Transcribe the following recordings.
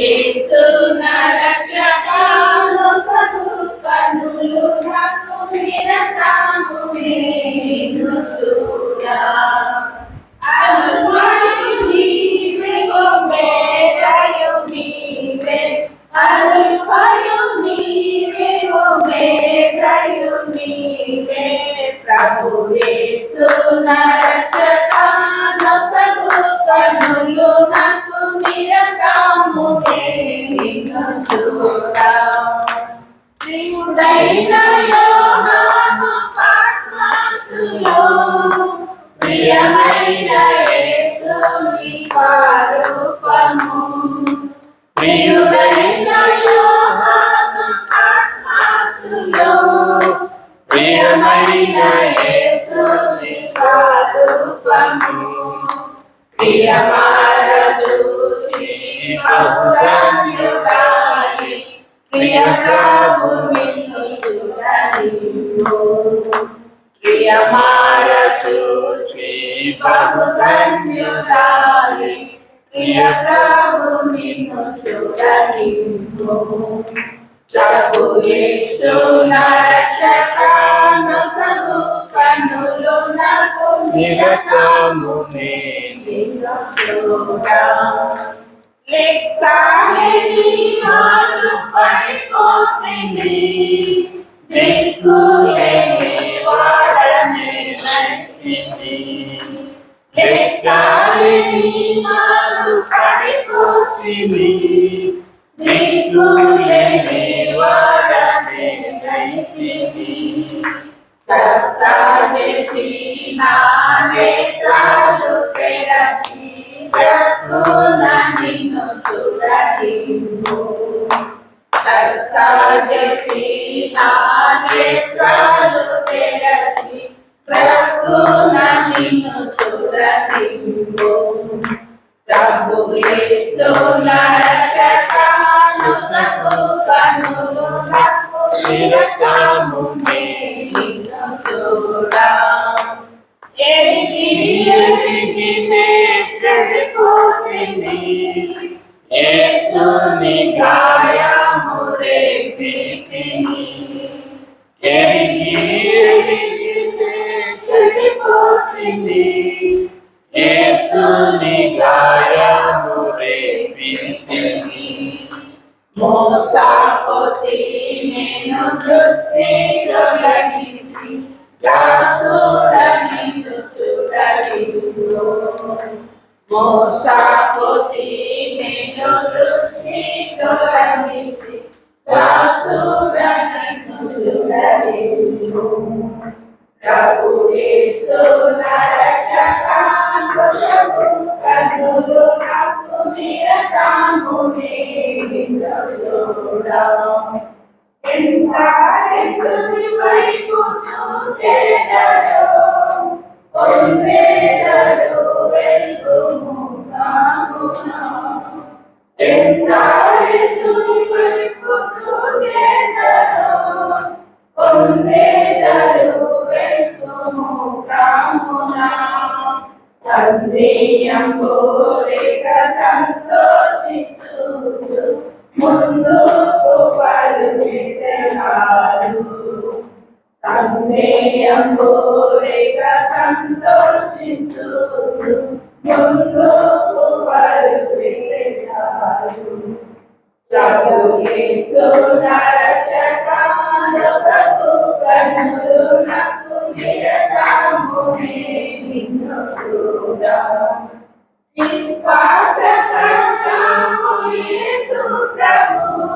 యేసు నా రక్షకాను సగు కన్నులు నాకు నిరతము నిన్ను చూడా అల్ఫాయు నీవే ఒమేగాయు నీవే అల్ఫాయు నీవే ఒమేగాయు నీవే ప్రభు యేసు నా రక్షకాను సగు కన్నులు నాకు నిరతము నిన్ను చూడా ప్రియుడైన యోహాను పద్మసులో ప్రియమైన యేసుని స్వరూపము ప్రియుడైన యోహాను పద్మసులో ప్రియమైన యేసుని స్వరూపము ప్రియమార చూచి బహుధన్యురాలి ప్రియ ప్రభు నిన్ను చూడనిమ్ము ప్రియమార చూచి బహుధన్యురాలి ప్రియ ప్రభు నిన్ను చూడనిమ్ము ప్రభు యేసు నా రక్షకాను సగు కన్నులు నాకు నిరతము నిన్ను చూడా లెక్కలేని మాలు పడిపోతుంది దిక్కులేని వాడనే నైతిని లెక్కలేని మాలు పడిపోతుంది దిక్కులేని వాడనే నైతిని చక్కా చేసి నా నేత్రాలు తెరచి నిన్ను చూడనిమ్ము చక్కా చేసి నా నేత్రాలు తెరచి నిన్ను చూడనిమ్ము ప్రభు యేసు నా రక్షకాను సగు కన్నులు నాకు నిరతము నిన్ను చూడా ఎరిగి నే చెడిపోతుంది యేసుని గాయము రేపితిని ఎరిగి నే చెడిపోతుంది యేసుని గాయము రేపితిని మోసపోతి నేను దృష్టి తొలగించి దాసుడ నిన్ను చూడనిమ్ము మోసపోతి నేను దృష్టి తొలగించి దాసుడ నిన్ను చూడనిమ్ము ప్రభు యేసు నా రక్షకాను సగు కన్నులు నాకు నిరతము నిన్ను చూడా యేసుని వైపు చూచెదరు పొందెదరు వెలుగు ముఖమున యేసుని వైపు చూచెదరు పొందెదరు వెలుగు ముఖమున సందేయం కోరిక సంతోషించుచు ముందుకు పరుగెత్తెదరు సందేయం కోరిక సంతోషించుచు ముందుకు పరుగెత్తెదరు ప్రభు యేసు నా రక్షకాను సగు కన్నులు నాకు నిరతము నిన్ను చూడా విశ్వాసకర్తము యేసు ప్రభు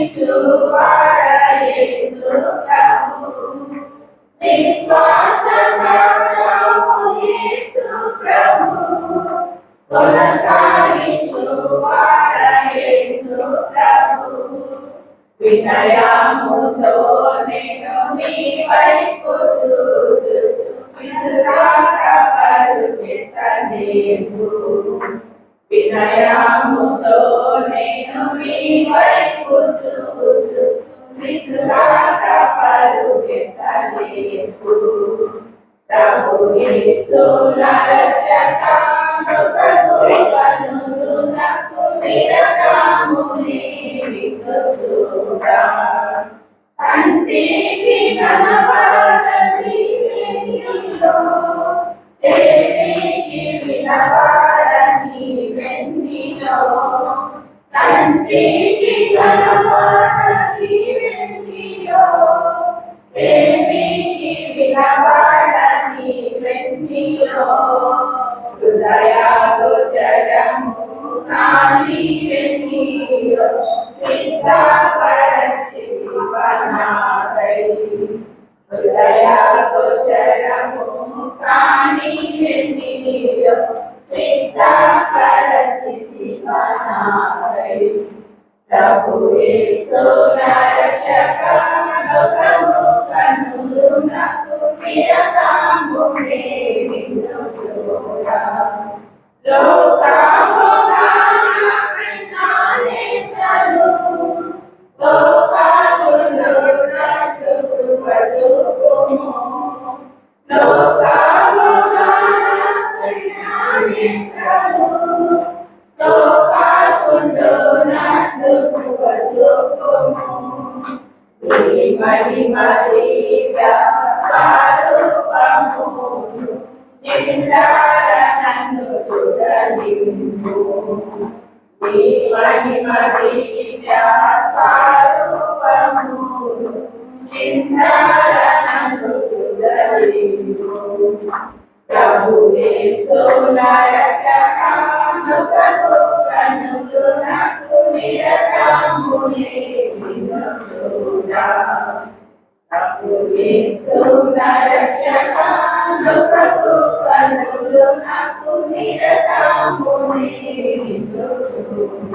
కొనసాగించువాడ యేసు ప్రభు విశ్వాసకర్తము యేసు ప్రభు కొనసాగించువాడ యేసు ప్రభు వినయముతో నేను మీ వైపు చూచు విసురాక పరుగెత్తలేదు వినయముతో నేను మీ వైపు చూచు విసురాక పరుగెత్తలేదు ప్రభు యేసు నా రక్షకాను సగు కన్నులు నాకు విరకాముని వినుచురా కంటికి కనబడని వెన్నీలో చెవికి వినబడని వెన్నీలో కంటికి కనబడని వెన్నీలో చెవికి వినబడని వెన్నీలో హృదయగోచరము కాని వెన్నీలో సిద్ధపరచివనాదై హృదయగోచరము కాని వెన్నీలో సిద్ధపరచివనాదై ప్రభు యేసు నా రక్షక నొసగు కన్నులు నాకు నిరతమునే నిన్ను చూడ లోకమోహనానేతలు శోకములు నటు కృపచూపుము లోకమోహనానేతలు శోకములు నటు కృపచూపుము ఈ మహిమ దివ్య స్వరూపమును నిండార నన్ను చూడనిమ్ము ఈ మహిమ దివ్య స్వరూపమును నిండార నన్ను చూడనిమ్ము ప్రభు యేసు నా రక్షక నొసగు కన్నులు నాకు నిరతమునే నిన్ను చూడ ప్రభు యేసు నా రక్షక నొసగు కన్నులు నాకు నిరతమునే నిన్ను చూడ